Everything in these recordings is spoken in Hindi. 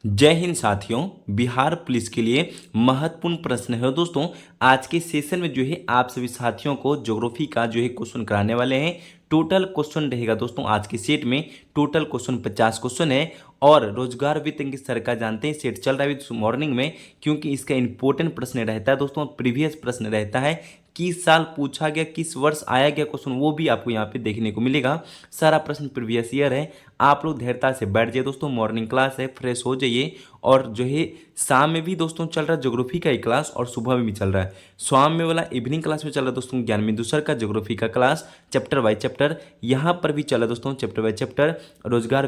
जय हिंद साथियों। बिहार पुलिस के लिए महत्वपूर्ण प्रश्न है दोस्तों। आज के सेशन में जो है आप सभी साथियों को ज्योग्राफी का जो है क्वेश्चन कराने वाले हैं। टोटल क्वेश्चन रहेगा दोस्तों आज के सेट में। टोटल क्वेश्चन 50 क्वेश्चन है। और रोजगार वित्त की सर का जानते हैं सेट चल रहा है मॉर्निंग में, क्योंकि इसका इंपॉर्टेंट प्रश्न रहता है दोस्तों। प्रीवियस प्रश्न रहता है, किस साल पूछा गया, किस वर्ष आया गया क्वेश्चन, वो भी आपको यहाँ पे देखने को मिलेगा। सारा प्रश्न प्रीवियस ईयर है। आप लोग धैर्यता से बैठ जाइए दोस्तों, मॉर्निंग क्लास है, फ्रेश हो जाइए। और जो है शाम में भी दोस्तों चल रहा है ज्योग्राफी का ही क्लास, और सुबह में भी चल रहा है। शाम में वाला इवनिंग क्लास में चल रहा है दोस्तों ज्ञान बिंदु सर का ज्योग्राफी का क्लास, चैप्टर बाय चैप्टर। यहाँ पर भी चल रहा है दोस्तों चैप्टर बाय चैप्टर रोजगार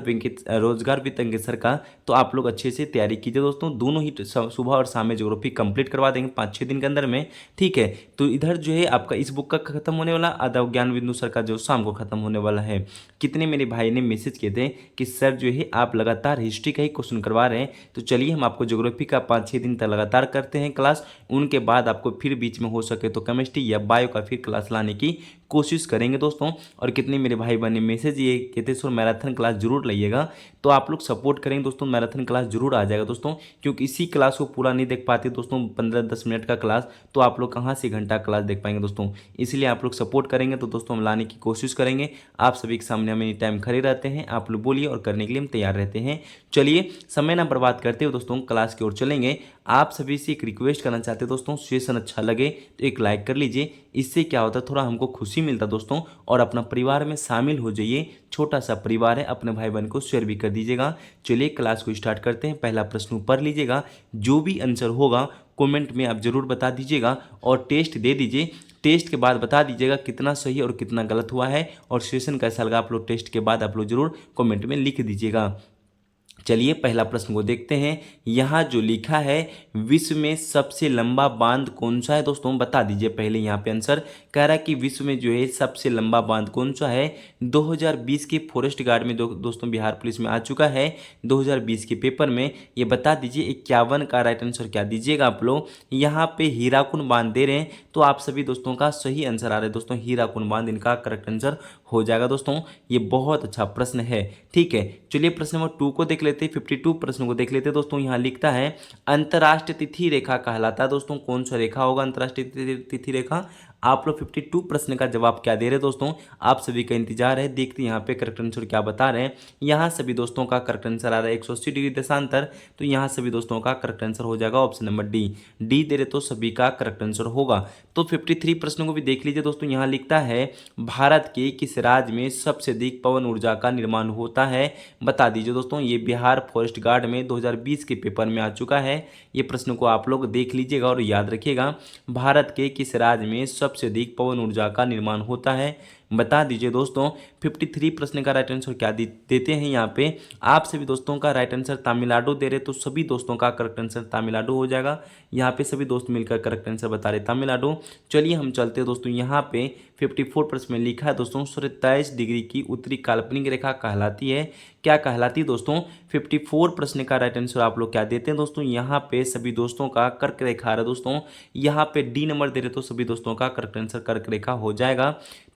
वित्त सर का। तो आप लोग अच्छे से तैयारी कीजिए दोस्तों। दोनों ही सुबह और शाम में ज्योग्राफी कंप्लीट करवा देंगे 5-6 दिन के अंदर में, ठीक है। तो इधर जो है आपका इस बुक का खत्म होने वाला, आधा ज्ञान बिंदु सर का जो शाम को खत्म होने वाला है। कितने मेरे भाई ने मैसेज किए थे कि सर जो है आप लगातार हिस्ट्री का ही क्वेश्चन करवा रहे हैं, तो चलिए हम आपको ज्योग्राफी का 5-6 दिन तक लगातार करते हैं क्लास। उनके बाद आपको फिर बीच में हो सके तो केमिस्ट्री या बायो का फिर क्लास लाने की कोशिश करेंगे दोस्तों। और कितने मेरे भाई बहन ने मैसेज ये कहते सर मैराथन क्लास जरूर लाइएगा, तो आप लोग सपोर्ट करेंगे दोस्तों। मैराथन क्लास जरूर आ जाएगा दोस्तों, क्योंकि इसी क्लास को पूरा नहीं देख पाते दोस्तों 15-10 मिनट का क्लास, तो आप लोग कहाँ से घंटा क्लास देख पाएंगे दोस्तों। इसलिए आप लोग सपोर्ट करेंगे तो दोस्तों हम लाने की कोशिश करेंगे। आप सभी के सामने हम एनी टाइम खड़े रहते हैं, आप लोग बोलिए और करने के लिए हम तैयार रहते हैं। चलिए समय ना बर्बाद करते हुए दोस्तों क्लास की ओर चलेंगे। आप सभी से एक रिक्वेस्ट करना चाहते हैं दोस्तों, सेशन अच्छा लगे तो एक लाइक कर लीजिए। इससे क्या होता है, थोड़ा हमको खुशी मिलता है दोस्तों। और अपना परिवार में शामिल हो जाइए, छोटा सा परिवार है, अपने भाई बहन को शेयर भी कर दीजिएगा। चलिए क्लास को स्टार्ट करते हैं। पहला प्रश्न पढ़ लीजिएगा, जो भी आंसर होगा कमेंट में आप जरूर बता दीजिएगा, और टेस्ट दे दीजिए। टेस्ट के बाद बता दीजिएगा कितना सही और कितना गलत हुआ है, और सेशन कैसा लगा आप लोग टेस्ट के बाद आप लोग जरूर कमेंट में लिख दीजिएगा। चलिए पहला प्रश्न को देखते हैं। यहाँ जो लिखा है, विश्व में सबसे लंबा बांध कौन सा है दोस्तों, बता दीजिए पहले। यहाँ पे आंसर कह रहा है कि विश्व में जो है सबसे लंबा बांध कौन सा है। 2020 के फॉरेस्ट गार्ड में दोस्तों बिहार पुलिस में आ चुका है। 2020 के पेपर में ये बता दीजिए 51 का राइट आंसर क्या दीजिएगा आप लोग। यहाँ पे हीराकुंड बांध दे रहे हैं, तो आप सभी दोस्तों का सही आंसर आ रहा है दोस्तों, हीराकुंड बांध इनका करेक्ट आंसर हो जाएगा दोस्तों। ये बहुत अच्छा प्रश्न है, ठीक है। चलिए प्रश्न नंबर 2 को देख लेते हैं। 52 प्रश्न को देख लेते हैं दोस्तों। यहाँ लिखता है, अंतर्राष्ट्रीय तिथि रेखा कहलाता है दोस्तों, कौन सा रेखा होगा अंतर्राष्ट्रीय तिथि रेखा। आप लोग 52 प्रश्न का जवाब क्या दे रहे हैं दोस्तों, आप सभी का इंतजार है। देखते हैं यहाँ पे करेक्ट आंसर क्या बता रहे हैं। यहाँ सभी दोस्तों का करेक्ट आंसर आ रहा है 180 डिग्री देशांतर, तो यहाँ सभी दोस्तों का करेक्ट आंसर हो जाएगा ऑप्शन नंबर डी। डी दे रहे तो सभी का करेक्ट आंसर होगा। तो 53 प्रश्नों को भी देख लीजिए दोस्तों। यहाँ लिखता है, भारत के किस राज्य में सबसे अधिक पवन ऊर्जा का निर्माण होता है, बता दीजिए दोस्तों। ये बिहार फॉरेस्ट गार्ड में 2020 के पेपर में आ चुका है। ये प्रश्न को आप लोग देख लीजिएगा और याद रखिएगा। भारत के किस राज्य में सबसे अधिक पवन ऊर्जा का निर्माण होता है, बता दीजिए दोस्तों। 53 प्रश्न का राइट आंसर क्या देते हैं यहाँ पे। आप सभी दोस्तों का राइट आंसर तमिलनाडु दे रहे, तो सभी दोस्तों का करेक्ट आंसर तमिलनाडु हो जाएगा। यहाँ पे सभी दोस्त मिलकर करेक्ट आंसर बता रहे तमिलनाडु। चलिए हम चलते हैं दोस्तों। यहाँ पे 54 प्रश्न में लिखा है दोस्तों, 27 डिग्री की उत्तरी काल्पनिक रेखा कहलाती है, क्या कहलाती है दोस्तों। 54 प्रश्न का राइट आंसर आप लोग क्या देते हैं दोस्तों। यहाँ पे सभी दोस्तों का कर्क रेखा है दोस्तों। यहाँ पे डी नंबर दे रहे तो सभी दोस्तों का करेक्ट आंसर कर्क रेखा हो जाएगा।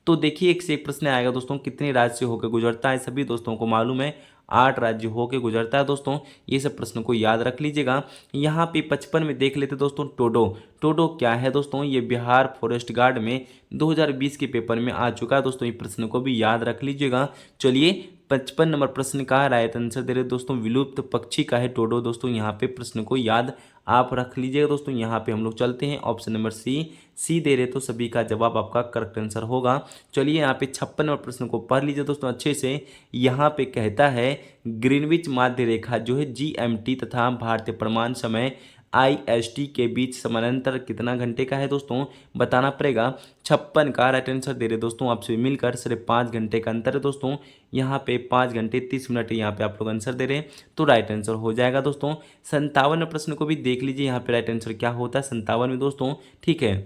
तो देखिए एक से एक प्रश्न आएगा दोस्तों, कितने राज्य से होकर गुजरता है, सभी दोस्तों को मालूम है 8 राज्य होकर गुजरता है दोस्तों। ये सब प्रश्नों को याद रख लीजिएगा। यहाँ पे 55 में देख लेते दोस्तों, टोडो। टोडो क्या है दोस्तों, ये बिहार फॉरेस्ट गार्ड में 2020 के पेपर में आ चुका है दोस्तों। ये प्रश्न को भी याद रख लीजिएगा। चलिए 55 नंबर प्रश्न का राइट आंसर दे रहे दोस्तों, विलुप्त पक्षी का है टोडो दोस्तों। यहाँ पे प्रश्न को याद आप रख लीजिएगा दोस्तों। यहाँ पे हम लोग चलते हैं ऑप्शन नंबर सी। सी दे रहे तो सभी का जवाब आपका करेक्ट आंसर होगा। चलिए यहाँ पे 56 नंबर प्रश्न को पढ़ लीजिए दोस्तों अच्छे से। यहाँ पे कहता है, ग्रीनविच माध्य रेखा जो है जीएमटी तथा भारतीय प्रमाण समय आईएसटी के बीच समानांतर कितना घंटे का है दोस्तों, बताना पड़ेगा। 56 का राइट आंसर दे रहे दोस्तों, आपसे मिलकर सिर्फ 5 घंटे का अंतर है दोस्तों। यहाँ पे 5 घंटे 30 मिनट यहाँ पे आप लोग आंसर दे रहे हैं, तो राइट आंसर हो जाएगा दोस्तों। 57 प्रश्न को भी देख लीजिए, यहाँ पे राइट आंसर क्या होता है 57 में दोस्तों, ठीक है।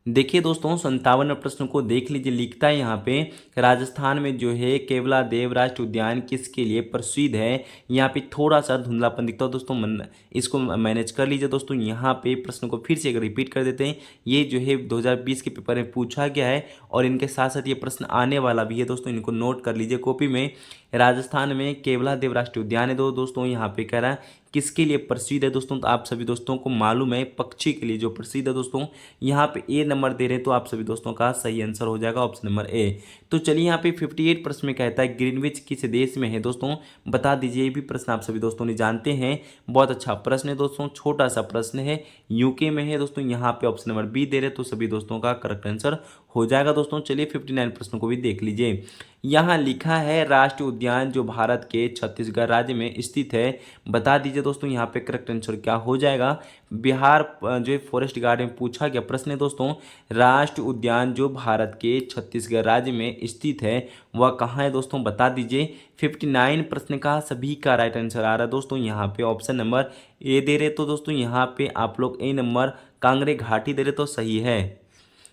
देखिए दोस्तों 57वें प्रश्न को देख लीजिए। लिखता है यहाँ पे राजस्थान में जो है केवलादेव राष्ट्रीय उद्यान किसके लिए प्रसिद्ध है। यहाँ पे थोड़ा सा धुंधलापन दिखता है दोस्तों, इसको मैनेज कर लीजिए दोस्तों। यहाँ पे प्रश्न को फिर से एक रिपीट कर देते हैं। ये जो है 2020 के पेपर में पूछा गया है और इनके साथ साथ ये प्रश्न आने वाला भी है दोस्तों, इनको नोट कर लीजिए कॉपी में। राजस्थान में केवलादेव राष्ट्रीय उद्यान है दोस्तों, यहाँ पे कह रहा है किसके लिए प्रसिद्ध है दोस्तों। तो आप सभी दोस्तों को मालूम है पक्षी के लिए जो प्रसिद्ध है दोस्तों। यहाँ पे ए नंबर दे रहे हैं, तो आप सभी दोस्तों का सही आंसर हो जाएगा ऑप्शन नंबर ए। तो चलिए यहाँ पे 58 प्रश्न में कहता है ग्रीनविच किस देश में है दोस्तों, बता दीजिए। ये भी प्रश्न आप सभी दोस्तों ने जानते हैं, बहुत अच्छा प्रश्न है दोस्तों, छोटा सा प्रश्न है, यूके में है दोस्तों। यहाँ पे ऑप्शन नंबर बी दे रहे, तो सभी दोस्तों का करेक्ट आंसर हो जाएगा दोस्तों। चलिए 59 प्रश्नों को भी देख लीजिए। यहाँ लिखा है राष्ट्रीय उद्यान जो भारत के छत्तीसगढ़ राज्य में स्थित है, बता दीजिए दोस्तों। यहाँ पे करेक्ट आंसर क्या हो जाएगा। बिहार जो है फॉरेस्ट गार्ड में पूछा गया प्रश्न है दोस्तों। राष्ट्रीय उद्यान जो भारत के छत्तीसगढ़ राज्य में स्थित है वह कहाँ है दोस्तों, बता दीजिए। 59 प्रश्न का सभी का राइट आंसर आ रहा है दोस्तों। यहाँ पे ऑप्शन नंबर ए दे रहे, तो दोस्तों यहाँ पे आप लोग ए नंबर कांगड़े घाटी दे रहे तो सही है।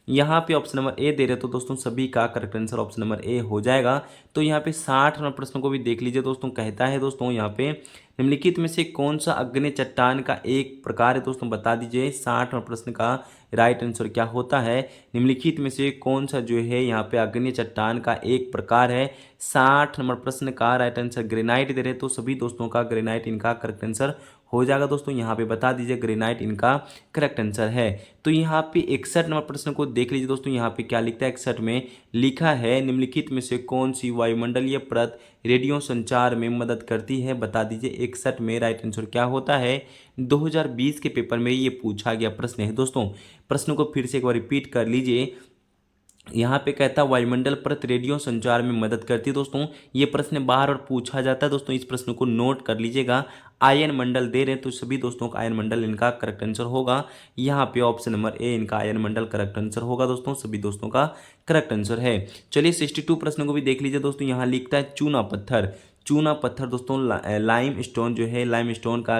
यहाँ पे ऑप्शन नंबर ए दे रहे तो दोस्तों सभी का correct answer option number A हो जाएगा। तो यहाँ पे 60 नंबर प्रश्न को भी देख लीजिए दोस्तों। कहता है दोस्तों यहाँ पे निम्नलिखित में से कौन सा अग्नि चट्टान का एक प्रकार है दोस्तों, बता दीजिए। 60 नंबर प्रश्न का राइट आंसर क्या होता है। निम्नलिखित में से कौन सा जो है यहाँ पे अग्नि चट्टान का एक प्रकार है। 60 नंबर प्रश्न का राइट आंसर ग्रेनाइट दे रहे, तो सभी दोस्तों का ग्रेनाइट इनका करेक्ट आंसर हो जाएगा दोस्तों। यहाँ पे बता दीजिए ग्रेनाइट इनका करेक्ट आंसर है। तो यहाँ पे 61 नंबर प्रश्न को देख लीजिए दोस्तों। यहाँ पे क्या लिखता है, 61 में लिखा है निम्नलिखित में से कौन सी वायुमंडलीय परत रेडियो संचार में मदद करती है, बता दीजिए। 61 में राइट आंसर क्या होता है। 2020 के पेपर में ये पूछा गया प्रश्न है दोस्तों। प्रश्न को फिर से एक बार रिपीट कर लीजिए। यहाँ पे कहता है वायुमंडल परत रेडियो संचार में मदद करती है दोस्तों। ये प्रश्न बार बार पूछा जाता है दोस्तों, इस प्रश्न को नोट कर लीजिएगा। आयन मंडल दे रहे हैं, तो सभी दोस्तों का आयन मंडल इनका करेक्ट आंसर होगा। यहाँ पे ऑप्शन नंबर ए इनका आयन मंडल करेक्ट आंसर होगा दोस्तों, सभी दोस्तों का करेक्ट आंसर है। चलिए 62 प्रश्न को भी देख लीजिए दोस्तों। यहाँ लिखता है चूना पत्थर। चूना पत्थर दोस्तों लाइम स्टोन जो है, लाइम स्टोन का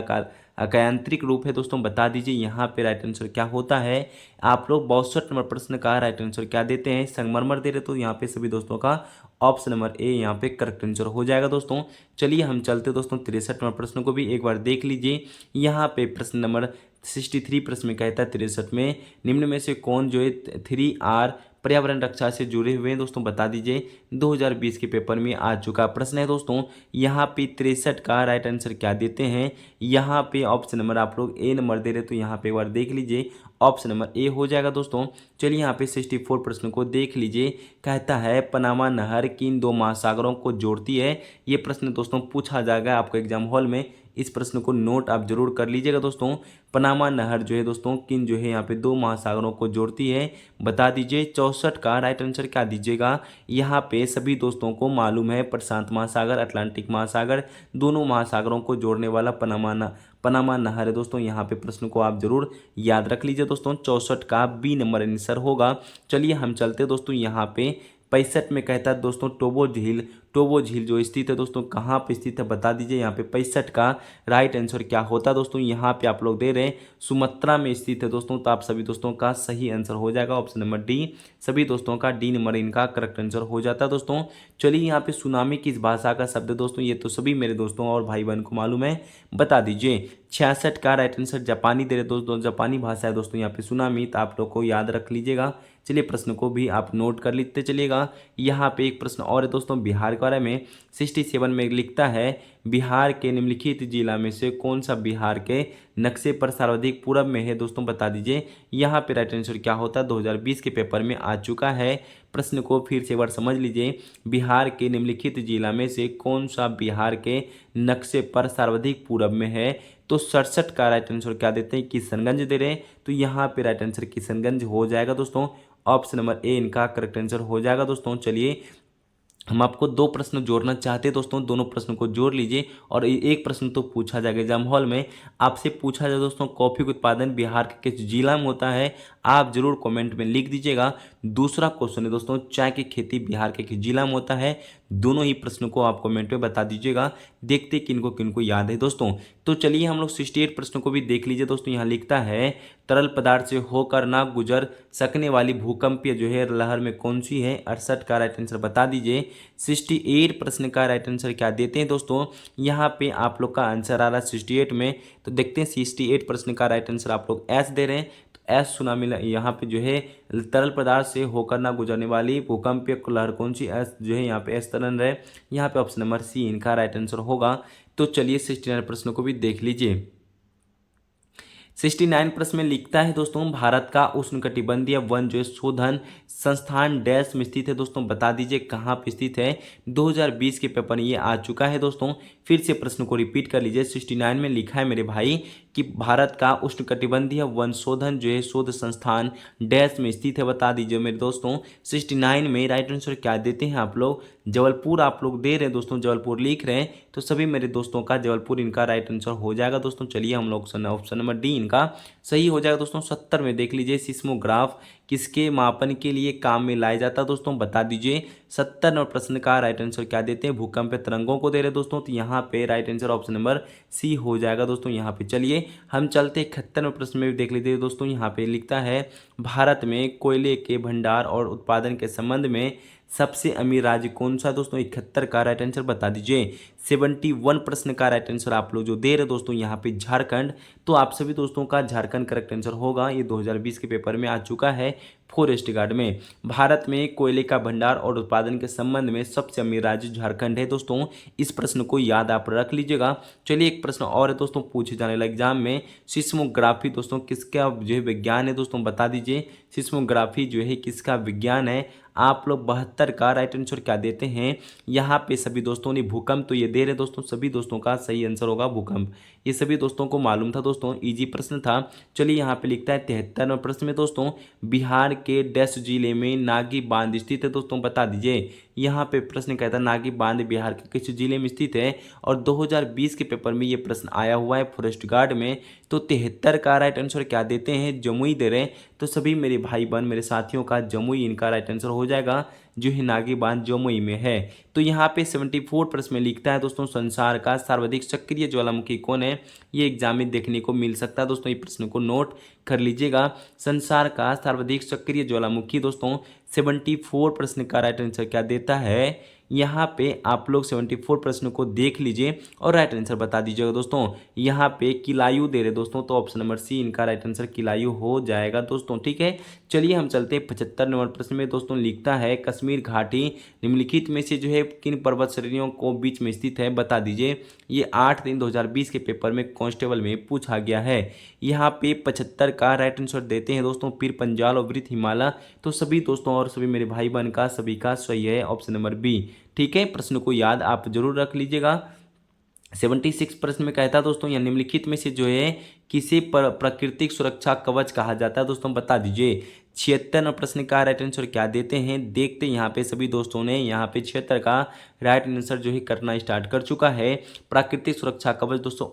अकायांतरिक रूप है दोस्तों, बता दीजिए। यहाँ पे राइट आंसर क्या होता है। आप लोग 62 नंबर प्रश्न का राइट आंसर क्या देते हैं, संगमरमर दे रहे, तो यहाँ पे सभी दोस्तों का ऑप्शन नंबर ए यहाँ पे करेक्ट आंसर हो जाएगा दोस्तों। चलिए हम चलते दोस्तों 63 नंबर प्रश्न को भी एक बार देख लीजिए। यहाँ पे प्रश्न नंबर 63 प्रश्न में कहता है 63 में निम्न में से कौन जो है 3R पर्यावरण रक्षा से जुड़े हुए हैं दोस्तों, बता दीजिए। 2020 के पेपर में आ चुका प्रश्न है दोस्तों। यहाँ पे 63 का राइट आंसर क्या देते हैं। यहाँ पे ऑप्शन नंबर आप लोग ए नंबर दे रहे, तो यहाँ पे एक बार देख लीजिए, ऑप्शन नंबर ए हो जाएगा दोस्तों। चलिए यहाँ पे 64 प्रश्न को देख लीजिए। कहता है पनामा नहर किन दो महासागरों को जोड़ती है। ये प्रश्न दोस्तों पूछा जाएगा आपको एग्जाम हॉल में, इस प्रश्न को नोट आप जरूर कर लीजिएगा दोस्तों। पनामा नहर जो है दोस्तों किन जो है यहाँ पे दो महासागरों को जोड़ती है, बता दीजिए। 64 का राइट आंसर क्या दीजिएगा। यहाँ पे सभी दोस्तों को मालूम है प्रशांत महासागर, अटलांटिक महासागर, दोनों महासागरों को जोड़ने वाला पनामा नहर है दोस्तों। यहाँ पे प्रश्न को आप जरूर याद रख लीजिए दोस्तों। 64 का बी नंबर आंसर होगा। चलिए हम चलते दोस्तों यहाँ पे 65 में कहता है दोस्तों टोबो झील जो स्थित है दोस्तों कहाँ पे स्थित है, बता दीजिए। यहाँ पे 65 का राइट आंसर क्या होता है दोस्तों। यहाँ पे आप लोग दे रहे हैं सुमत्रा में स्थित है दोस्तों, तो आप सभी दोस्तों का सही आंसर हो जाएगा ऑप्शन नंबर डी। सभी दोस्तों का डी नंबर इनका करेक्ट आंसर हो जाता है दोस्तों। चलिए यहाँ पे सुनामी किस भाषा का शब्द है दोस्तों, ये तो सभी मेरे दोस्तों और भाई बहन को मालूम है, बता दीजिए। 66 का राइट आंसर जापानी दे रहे दोस्तों, जापानी भाषा है दोस्तों यहाँ पे सुनामी, तो आप लोग को याद रख लीजिएगा। चलिए प्रश्न को भी आप नोट कर लेते चलिएगा। यहाँ पे एक प्रश्न और है दोस्तों बिहार के बारे में। 67 में लिखता है बिहार के निम्नलिखित जिला में से कौन सा बिहार के नक्शे पर सर्वाधिक पूरब में है दोस्तों, बता दीजिए। यहाँ पे राइट आंसर क्या होता है, 2020 के पेपर में आ चुका है। प्रश्न को फिर से एक बार समझ लीजिए। बिहार के निम्नलिखित जिला में से कौन सा बिहार के नक्शे पर सर्वाधिक पूरब में है, तो 67 का राइट आंसर क्या देते हैं, किशनगंज दे रहे हैं, तो यहाँ पे राइट आंसर किशनगंज हो जाएगा दोस्तों। ऑप्शन नंबर ए इनका करेक्ट आंसर हो जाएगा दोस्तों। चलिए हम आपको दो प्रश्न जोड़ना चाहते हैं दोस्तों, दोनों प्रश्न को जोड़ लीजिए और एक प्रश्न तो पूछा जाएगा एग्जाम हॉल में। आपसे पूछा जाए दोस्तों कॉफी का उत्पादन बिहार के किस जिला में होता है, आप जरूर कमेंट में लिख दीजिएगा। दूसरा क्वेश्चन है दोस्तों चाय की खेती बिहार के किस जिला में होता है। दोनों ही प्रश्नों को आप कमेंट में बता दीजिएगा। देखते किनको किनको याद है दोस्तों। तो चलिए हम लोग 68 प्रश्न को भी देख लीजिए दोस्तों। यहाँ लिखता है तरल पदार्थ से होकर ना गुजर सकने वाली भूकंपीय जो है लहर में कौन सी है। 68 का राइट आंसर बता दीजिए। 68 प्रश्न का राइट आंसर क्या देते हैं दोस्तों। यहाँ पे आप लोग का आंसर आ रहा है 68 में, तो देखते हैं 68 प्रश्न का राइट आंसर आप लोग एस दे रहे हैं। तो एस सुनामी यहाँ पे जो है तरल पदार्थ से होकर ना गुजरने वाली भूकंपीय लहर कौन सी, एस जो है यहाँ पे एस तरन रहे। यहाँ पे ऑप्शन नंबर सी इनका राइट आंसर होगा। तो चलिए 69 प्रश्न को भी देख लीजिए। 69 प्रश्न में लिखता है दोस्तों भारत का उष्णकटिबंधीय वन जो है शोधन संस्थान डैश में स्थित है दोस्तों, बता दीजिए कहाँ पे स्थित है। 2020 के पेपर में ये आ चुका है दोस्तों। फिर से प्रश्न को रिपीट कर लीजिए। 69 में लिखा है मेरे भाई कि भारत का उष्णकटिबंधीय वन शोधन जो है शोध संस्थान डैश में स्थित है, बता दीजिए मेरे दोस्तों। 69 में राइट आंसर क्या देते हैं आप लोग। जबलपुर आप लोग दे रहे हैं दोस्तों, जबलपुर लिख रहे हैं, तो सभी मेरे दोस्तों का जबलपुर इनका राइट आंसर हो जाएगा दोस्तों। चलिए हम लोग ऑप्शन नंबर डी इनका सही हो जाएगा दोस्तों। 70 में देख लीजिए सिस्मोग्राफ किसके मापन के लिए काम में लाया जाता है दोस्तों, बता दीजिए। 70 प्रश्न का राइट आंसर क्या देते हैं, भूकंप तरंगों को दे रहे दोस्तों, तो यहाँ पे right answer option number C हो जाएगा दोस्तों। यहाँ पे चलिए हम चलते 71 प्रश्न में भी देख लीजिए दोस्तों। यहाँ पे लिखता है भारत में कोयले के भंडार और उत्पादन के संबंध में सबसे अमीर राज्य कौन सा है दोस्तों। 71 का राइट आंसर बता दीजिए। 71 प्रश्न का राइट आंसर आप लोग जो दे रहे दोस्तों यहाँ पे झारखंड, तो आप सभी दोस्तों का झारखंड करेक्ट आंसर होगा। ये 2020 के पेपर में आ चुका है फॉरेस्ट गार्ड में। भारत में कोयले का भंडार और उत्पादन के संबंध में सबसे अमीर राज्य झारखंड है दोस्तों। इस प्रश्न को याद आप रख लीजिएगा। चलिए एक प्रश्न और है दोस्तों पूछे जाने वाला एग्जाम में, सिस्मोग्राफी दोस्तों किसका जो है विज्ञान है दोस्तों, बता दीजिए। सिस्मोग्राफी जो है किसका विज्ञान है। आप लोग 72 का राइट आंसर क्या देते हैं। यहाँ पे सभी दोस्तों ने भूकंप तो ये दे रहे दोस्तों, सभी दोस्तों का सही आंसर होगा भूकंप। ये सभी दोस्तों को मालूम था दोस्तों, इजी प्रश्न था। चलिए यहाँ पे लिखता है 73वें प्रश्न में दोस्तों बिहार के डैश जिले में नागी बांध स्थित है दोस्तों, बता दीजिए। यहाँ पे प्रश्न कहता है नागी बांध बिहार के किस जिले में स्थित है, और 2020 के पेपर में ये प्रश्न आया हुआ है फॉरेस्ट गार्ड में। तो 73 का राइट आंसर क्या देते हैं, जमुई दे रहे हैं, तो सभी मेरे भाई बहन मेरे साथियों का जमुई इनका राइट आंसर हो जाएगा, जो है नागी बांध जमुई में है। तो यहाँ पे 74 प्रश्न में लिखता है दोस्तों संसार का सर्वाधिक सक्रिय ज्वालामुखी कौन है। ये एग्जाम में देखने को मिल सकता है दोस्तों, ये प्रश्न को नोट कर लीजिएगा। संसार का सर्वाधिक सक्रिय ज्वालामुखी दोस्तों 74 प्रश्न का राइट आंसर क्या देता है। यहाँ पे आप लोग 74 प्रश्न को देख लीजिए और राइट आंसर बता दीजिएगा दोस्तों। यहाँ पे किलायु दे रहे दोस्तों, तो ऑप्शन नंबर सी इनका राइट आंसर किलायु हो जाएगा दोस्तों, ठीक है। चलिए हम चलते हैं 75 नंबर प्रश्न में दोस्तों। लिखता है कश्मीर घाटी निम्नलिखित में से जो है किन पर्वत श्रेणियों को बीच में स्थित है, बता दीजिए। ये 8 दिन 2020 के पेपर में कांस्टेबल में पूछा गया है। यहाँ पे 75 का राइट आंसर देते हैं दोस्तों पीर पंजाल और वृत हिमालय, तो सभी दोस्तों और सभी मेरे भाई बहन का सभी का सही है ऑप्शन नंबर बी, ठीक है। प्रश्न को याद आप जरूर रख लीजिएगा। 76 प्रश्न में कहता है दोस्तों या निम्नलिखित में से जो है किसे प्राकृतिक सुरक्षा कवच कहा जाता है दोस्तों, बता दीजिए। 76 प्रश्न का राइट आंसर क्या देते हैं, देखते यहाँ पे सभी दोस्तों ने यहाँ पे 76 का राइट आंसर जो है करना स्टार्ट कर चुका है। प्राकृतिक सुरक्षा कवच दोस्तों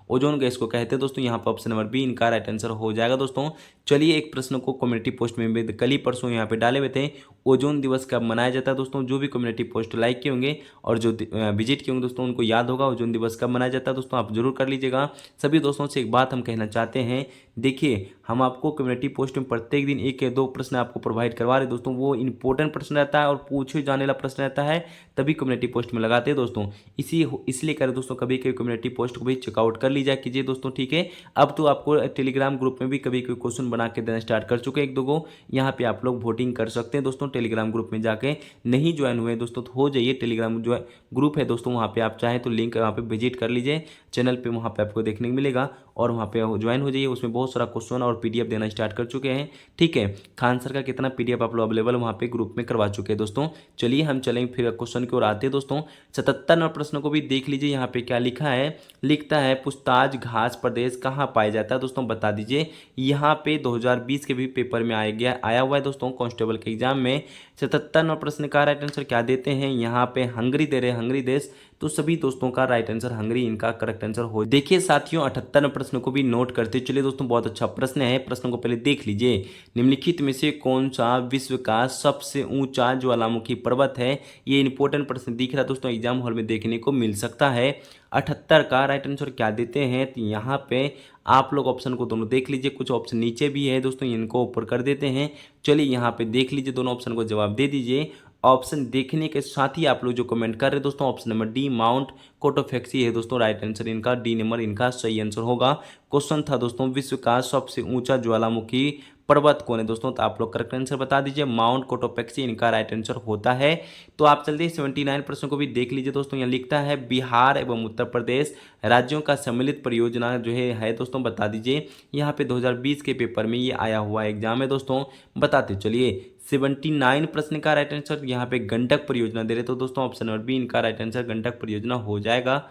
ओजोन गैस को कहते हैं दोस्तों। यहाँ पर ऑप्शन नंबर बी इनका राइट आंसर हो जाएगा दोस्तों। चलिए एक प्रश्न को कम्युनिटी पोस्ट में कल ही परसों यहाँ पे डाले हुए थे, ओजोन दिवस कब मनाया जाता है दोस्तों। जो भी कम्युनिटी पोस्ट लाइक किए होंगे और जो विजिट किए होंगे दोस्तों उनको याद होगा ओजोन दिवस कब मनाया जाता है दोस्तों, आप जरूर कर लीजिएगा। सभी दोस्तों से एक बात हम कहना चाहते हैं, देखिए हम आपको कम्युनिटी पोस्ट में प्रत्येक दिन 1 या 2 प्रश्न आपको प्रोवाइड करवा रहे दोस्तों, वो इंपॉर्टेंट प्रश्न रहता है और पूछे जाने वाला प्रश्न रहता है, तभी कम्युनिटी पोस्ट में लगाते हैं दोस्तों। इसलिए करें दोस्तों, कभी कभी कम्युनिटी पोस्ट को भी चेकआउट कर लीजिए कीजिए दोस्तों, ठीक है। अब तो आपको टेलीग्राम ग्रुप में भी कभी कोई क्वेश्चन बना के देना स्टार्ट कर चुके हैं 1-2 गो, यहाँ पे आप लोग वोटिंग कर सकते हैं दोस्तों। टेलीग्राम ग्रुप में जाके नहीं ज्वाइन हुए दोस्तों तो हो जाइए, टेलीग्राम जो ग्रुप है दोस्तों वहाँ पे आप चाहें तो लिंक वहाँ पे विजिट कर लीजिए, चैनल पे वहाँ पे आपको देखने को मिलेगा और वहाँ पे ज्वाइन हो जाइए। उसमें बहुत सारा क्वेश्चन और पीडीएफ देना स्टार्ट कर चुके हैं, ठीक है। खान सर का कितना पीडीएफ आप लोग अवेलेबल वहाँ पे ग्रुप में करवा चुके हैं दोस्तों। चलिए हम चलेंगे फिर क्वेश्चन की ओर आते हैं दोस्तों। 77 नंबर प्रश्न को भी देख लीजिए, यहाँ पे क्या लिखा है, लिखता है पुछताछ घास प्रदेश कहाँ पाया जाता है दोस्तों, बता दीजिए। यहाँ पे 2020 के भी पेपर में आया हुआ है दोस्तों कांस्टेबल के एग्जाम में। 77 नंबर प्रश्न का राइट आंसर क्या देते हैं, यहाँ पे हंगरी दे रहे, हंगरी देश, तो सभी दोस्तों का राइट आंसर हंगरी इनका करेक्ट आंसर हो। देखिए साथियों 78 नंबर प्रश्न को भी नोट करते चलिए दोस्तों। बहुत अच्छा प्रश्न है, प्रश्न को पहले देख लीजिए। निम्नलिखित में से कौन सा विश्व का सबसे ऊंचा ज्वालामुखी पर्वत है? ये इंपॉर्टेंट प्रश्न दिख रहा है दोस्तों, एग्जाम हॉल में देखने को मिल सकता है। 78 का राइट आंसर क्या देते हैं? तो यहाँ पे आप लोग ऑप्शन को दोनों देख लीजिए, कुछ ऑप्शन नीचे भी है दोस्तों, इनको ऊपर कर देते हैं। चलिए यहाँ पे देख लीजिए, दोनों ऑप्शन को जवाब दे दीजिए। ऑप्शन देखने के साथ ही आप लोग जो कमेंट कर रहे हैं दोस्तों, ऑप्शन नंबर डी माउंट कोटोफैक्सी है दोस्तों राइट आंसर इनका, डी नंबर इनका सही आंसर होगा। क्वेश्चन था दोस्तों विश्व का सबसे ऊंचा ज्वालामुखी पर्वत कौन है दोस्तों? तो आप लोग करेक्ट आंसर बता दीजिए, माउंट कोटोपैक्सी इनका राइट आंसर होता है। तो आप जल्दी 79 प्रश्न को भी देख लीजिए दोस्तों। यहाँ लिखता है बिहार एवं उत्तर प्रदेश राज्यों का सम्मिलित परियोजना जो है दोस्तों, बता दीजिए। यहाँ पे 2020 के पेपर में ये आया हुआ एग्जाम है दोस्तों, बताते चलिए। 79 प्रश्न का राइट आंसर यहाँ पे गंडक परियोजना दे रहे, तो दोस्तों ऑप्शन नंबर बी इनका राइट आंसर गंडक परियोजना हो जाएगा।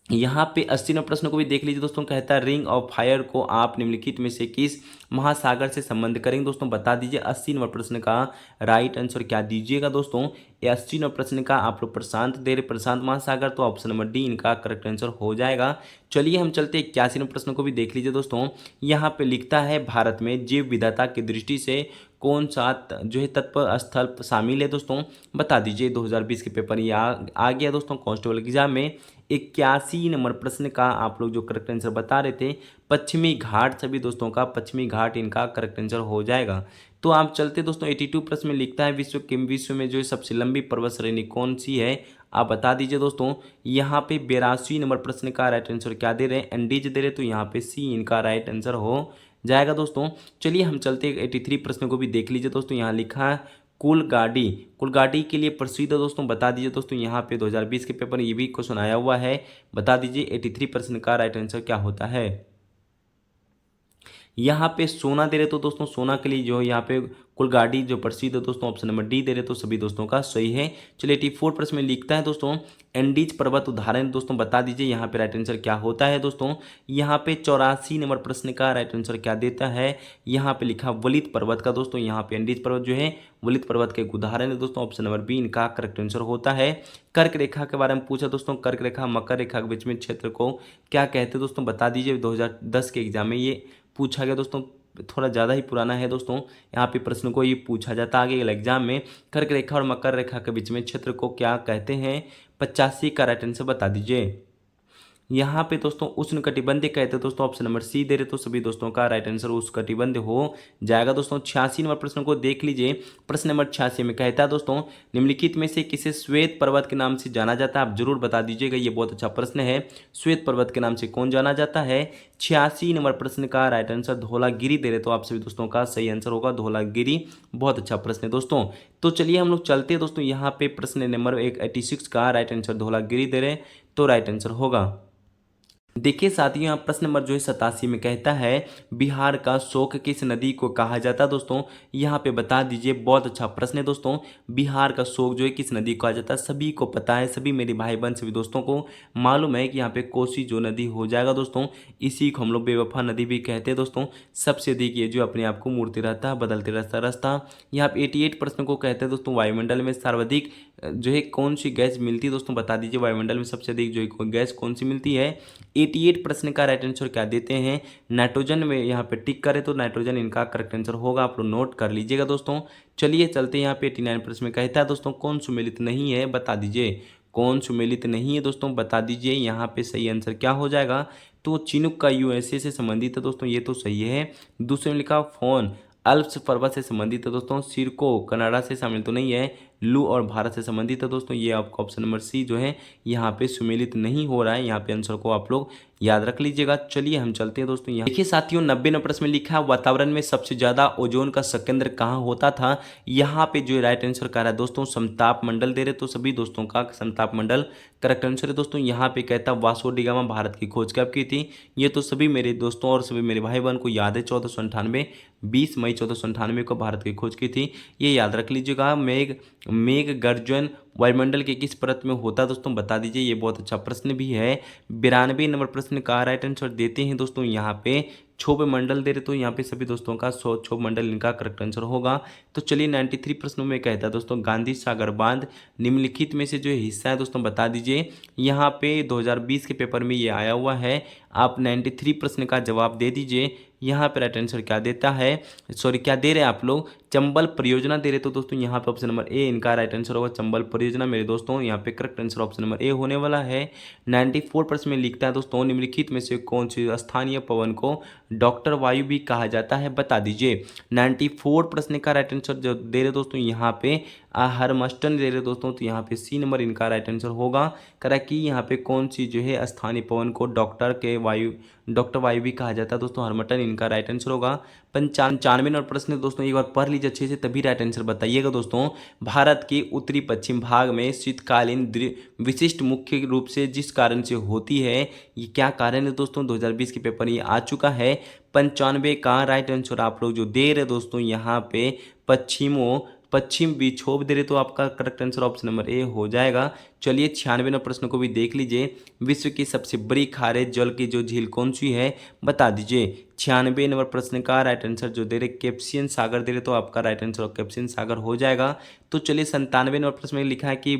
यहाँ पे 80 प्रश्न को भी देख लीजिए दोस्तों। कहता है रिंग ऑफ फायर को आप निम्नलिखित में से किस महासागर से संबंध करेंगे दोस्तों? बता दीजिए। 80 प्रश्न का राइट आंसर क्या दीजिएगा दोस्तों? ये 80 प्रश्न का आप लोग प्रशांत दे रहे, प्रशांत महासागर, तो ऑप्शन नंबर डी इनका करेक्ट आंसर हो जाएगा। चलिए हम चलते 81 प्रश्न को भी देख लीजिए दोस्तों। यहाँ पे लिखता है भारत में जैव विविधता की दृष्टि से कौन सा जो है तत्व स्थल शामिल है दोस्तों? बता दीजिए। 2020 के पेपर ये आ गया दोस्तों कांस्टेबल एग्जाम में। 81 प्रश्न का आप लोग जो करेक्ट आंसर बता रहे थे पश्चिमी घाट, सभी दोस्तों का पश्चिमी घाट इनका करेक्ट आंसर हो जाएगा। तो आप चलते दोस्तों 82 प्रश्न में लिखता है विश्व में जो सबसे लंबी पर्वत श्रेणी कौन सी है? आप बता दीजिए दोस्तों। यहाँ पे 82 प्रश्न का राइट आंसर क्या दे रहे हैं? एंडीज दे रहे, तो यहाँ पे सी इनका राइट आंसर हो जाएगा दोस्तों। चलिए हम चलते 83 प्रश्न को भी देख लीजिए दोस्तों। यहाँ लिखा है कुलगाड़ी के लिए प्रसिद्ध दोस्तों, बता दीजिए दोस्तों। यहाँ पे 2020 के पेपर में ये भी क्वेश्चन आया हुआ है, बता दीजिए। 83 प्रश्न का राइट आंसर क्या होता है? यहाँ पे सोना दे रहे, तो दोस्तों सोना के लिए जो यहाँ पे कुलगाड़ी जो प्रसिद्ध है दोस्तों, ऑप्शन नंबर डी दे रहे, तो सभी दोस्तों का सही है। चलिए 84 प्रश्न में लिखता है दोस्तों एंडीज पर्वत उदाहरण दोस्तों, बता दीजिए यहाँ पे राइट आंसर क्या होता है दोस्तों। यहाँ पे 84 प्रश्न का राइट आंसर क्या देता है? यहाँ पे लिखा वलित पर्वत का दोस्तों। यहाँ पे एंडीज पर्वत जो है वलित पर्वत का एक उदाहरण है दोस्तों, ऑप्शन नंबर बी इनका करेक्ट आंसर होता है। कर्क रेखा के बारे में पूछा दोस्तों, कर्क रेखा मकर रेखा के बीच में क्षेत्र को क्या कहते हैं दोस्तों? बता दीजिए। 2010 के एग्जाम में ये पूछा गया दोस्तों, थोड़ा ज़्यादा ही पुराना है दोस्तों। यहाँ पे प्रश्न को ये पूछा जाता है आगे एग्जाम में, कर्क रेखा और मकर रेखा के बीच में क्षेत्र को क्या कहते हैं? 85 का राइट आंसर बता दीजिए। यहाँ पे दोस्तों उष्णकटिबंधीय कहते हैं दोस्तों, ऑप्शन नंबर सी दे रहे, तो सभी दोस्तों का राइट आंसर उष्णकटिबंधीय हो जाएगा दोस्तों। 86 प्रश्न को देख लीजिए। प्रश्न नंबर 86 में कहता है दोस्तों निम्नलिखित में से किसे श्वेत पर्वत के नाम से जाना जाता है? आप जरूर बता दीजिएगा, ये बहुत अच्छा प्रश्न है। श्वेत पर्वत के नाम से कौन जाना जाता है? 86 प्रश्न का राइट आंसर धौलागिरी दे रहे, तो आप सभी दोस्तों का सही आंसर होगा धौलागिरी। बहुत अच्छा प्रश्न है दोस्तों। तो चलिए हम लोग चलते हैं दोस्तों। यहाँ पे प्रश्न नंबर 86 का राइट आंसर धौलागिरी दे रहे, तो राइट आंसर होगा। देखिए साथियों, यहाँ प्रश्न नंबर जो है 87 में कहता है बिहार का शोक किस नदी को कहा जाता है दोस्तों? यहाँ पे बता दीजिए। बहुत अच्छा प्रश्न है दोस्तों। बिहार का शोक जो है किस नदी को कहा जाता है? सभी को पता है, सभी मेरे भाई बहन सभी दोस्तों को मालूम है कि यहाँ पे कोसी जो नदी हो जाएगा दोस्तों। इसी को हम लोग बेवफा नदी भी कहते हैं दोस्तों। सबसे अधिक ये जो अपने आप को मूर्ति रहता है, बदलते रहता रास्ता। यहाँ पे 88 प्रश्न को कहते हैं दोस्तों वायुमंडल में सर्वाधिक जो है कौन सी गैस मिलती है दोस्तों? बता दीजिए। वायुमंडल में सबसे अधिक जो है गैस कौन सी मिलती है? 88 प्रश्न का राइट आंसर क्या देते हैं? नाइट्रोजन में यहाँ पे टिक करें, तो नाइट्रोजन इनका करेक्ट आंसर होगा, आप लोग नोट कर लीजिएगा दोस्तों। चलिए चलते हैं यहाँ पे 89 प्रश्न में कहता है दोस्तों कौन सुमेलित नहीं है? बता दीजिए। कौन सुमेलित नहीं है दोस्तों? बता दीजिए। यहाँ पे सही आंसर क्या हो जाएगा? तो चिनुक का यूएसए से संबंधित है दोस्तों, ये तो सही है। दूसरे में लिखा फोन अल्प्स पर्वत से संबंधित है दोस्तों। सिरको कनाडा से शामिल तो नहीं है। लू और भारत से संबंधित है दोस्तों। ये आपका ऑप्शन नंबर सी जो है यहाँ पे सुमेलित नहीं हो रहा है। यहाँ पे आंसर को आप लोग याद रख लीजिएगा। चलिए हम चलते हैं दोस्तों। यहाँ देखिए साथियों 90 प्रश्न में लिखा है वातावरण में सबसे ज्यादा ओजोन का संकेंद्र कहाँ होता था? यहाँ पे जो राइट आंसर कर रहा है दोस्तों समताप मंडल दे रहे, तो सभी दोस्तों का समताप मंडल करेक्ट आंसर है दोस्तों। यहाँ पे कहता है वास्को डी गामा भारत की खोज कब की थी? ये तो सभी मेरे दोस्तों और सभी मेरे भाई बहन को याद है। 1498 20 मई 1498 को भारत की खोज की थी, ये याद रख लीजिएगा। मेघ गर्जन वायुमंडल के किस परत में होता है दोस्तों? बता दीजिए। ये बहुत अच्छा प्रश्न भी है। 92 प्रश्न का राइट आंसर देते हैं दोस्तों यहाँ पे क्षोभ मंडल दे रहे तो यहाँ पे सभी दोस्तों का क्षोभ मंडल इनका करेक्ट आंसर होगा। तो चलिए 93 प्रश्नों में कहता है दोस्तों गांधी सागर बांध निम्नलिखित में से जो हिस्सा है दोस्तों बता दीजिए। यहाँ पे 2020 के पेपर में ये आया हुआ है। आप 93 प्रश्न का जवाब दे दीजिए। यहाँ पे राइट आंसर क्या देता है, सॉरी क्या दे रहे हैं आप लोग, चंबल परियोजना दे रहे तो दोस्तों यहाँ पे ऑप्शन नंबर ए इनका राइट आंसर होगा, चंबल परियोजना मेरे दोस्तों। यहाँ पे correct answer option number A होने वाला है। 94 प्रश्न में लिखता है दोस्तों निम्नलिखित में से कौन सी स्थानीय पवन को डॉक्टर वायु भी कहा जाता है, बता दीजिए। 94 प्रश्न का राइट आंसर जो दे रहे दोस्तों यहाँ पे हरमस्टन दे रहे दोस्तों, तो यहाँ पे सी नंबर इनका राइट आंसर होगा। करा कि यहाँ पे कौन सी जो है स्थानीय पवन को डॉक्टर वायु भी कहा जाता है दोस्तों, हरमटन इनका राइट आंसर होगा। 95 नंबर प्रश्न दोस्तों एक बार पढ़ लीजिए अच्छे से तभी राइट आंसर बताइएगा दोस्तों। भारत के उत्तरी पश्चिम भाग में शीतकालीन विशिष्ट मुख्य रूप से जिस कारण से होती है, ये क्या कारण है दोस्तों, 2020 के पेपर ये आ चुका है। 95 का राइट आंसर आप लोग जो दे रहे दोस्तों यहाँ पे पश्चिम विक्षोभ दे रहे तो आपका correct answer option number A हो जाएगा। चलिए 96 नंबर प्रश्न को भी देख लीजिए। विश्व की सबसे बड़ी खारे जल की जो झील कौन सी है, बता दीजिए। 96 नंबर प्रश्न का राइट आंसर जो दे रहे कैप्सियन सागर दे रहे तो आपका राइट आंसर कैप्सियन सागर हो जाएगा। तो चलिए 97 नंबर प्रश्न में लिखा है कि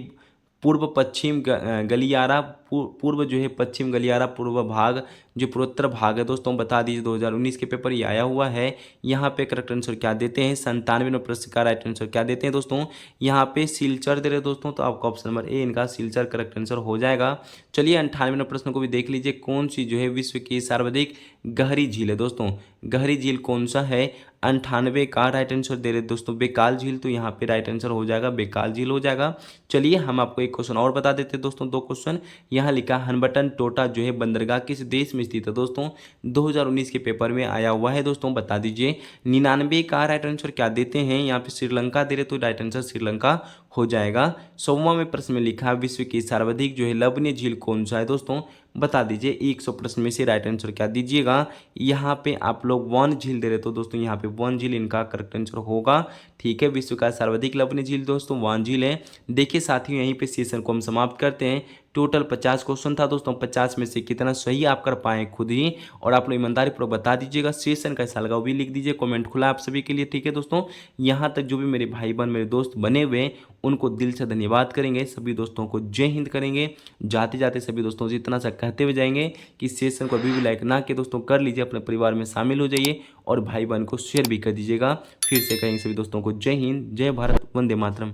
पूर्व पश्चिम गलियारा पूर्व जो है पश्चिम गलियारा पूर्व भाग जो पूर्वोत्तर भाग है दोस्तों बता दीजिए। 2019 के पेपर ये आया हुआ है। यहाँ पे करेक्ट आंसर क्या देते हैं, 97 नंबर प्रश्न का राइट आंसर क्या देते हैं दोस्तों, यहाँ पे सिलचर दे रहे दोस्तों, तो आपका ऑप्शन नंबर ए इनका सिलचर करेक्ट आंसर हो जाएगा। चलिए 98 नंबर प्रश्न को भी देख लीजिए। कौन सी जो है विश्व की सर्वाधिक गहरी झील है दोस्तों, गहरी झील कौन सा है, 98 का राइट आंसर दे रहे दोस्तों बेकाल झील, तो यहाँ पे राइट आंसर हो जाएगा बेकाल झील हो जाएगा। चलिए हम आपको एक क्वेश्चन और बता देते हैं दोस्तों, दो क्वेश्चन यहाँ लिखा हनबटन टोटा जो है बंदरगाह किस देश में स्थित है दोस्तों, 2019 के पेपर में आया हुआ है दोस्तों बता दीजिए। 99 का राइट आंसर क्या देते हैं, यहाँ पे श्रीलंका दे रहे तो राइट आंसर श्रीलंका हो जाएगा। 100वां में प्रश्न में लिखा विश्व की सर्वाधिक जो है लवणीय झील कौन सा है दोस्तों, बता दीजिए। 100 प्रश्न में से राइट आंसर क्या दीजिएगा। यहाँ पे आप लोग वन झील दे रहे तो दोस्तों यहाँ पे वन झील इनका करेक्ट आंसर होगा। ठीक है, विश्व का सर्वाधिक लवणीय झील दोस्तों वन झील है। देखिए साथियों यहीं पे सेशन को हम समाप्त करते हैं। टोटल 50 क्वेश्चन था दोस्तों, 50 में से कितना सही आप कर पाए खुद ही, और आप लोग ईमानदारी पूर्वक बता दीजिएगा। सेशन कैसा लगा वो भी लिख दीजिए, कमेंट खुला आप सभी के लिए। ठीक है दोस्तों, यहाँ तक जो भी मेरे भाई बहन मेरे दोस्त बने हुए हैं उनको दिल से धन्यवाद करेंगे, सभी दोस्तों को जय हिंद करेंगे। जाते जाते सभी दोस्तों से इतना सा कहते हुए जाएंगे कि सेशन को अभी भी लाइक ना किए दोस्तों कर लीजिए, अपने परिवार में शामिल हो जाइए और भाई बहन को शेयर भी कर दीजिएगा। फिर से कहेंगे सभी दोस्तों को जय हिंद, जय भारत, वंदे मातरम।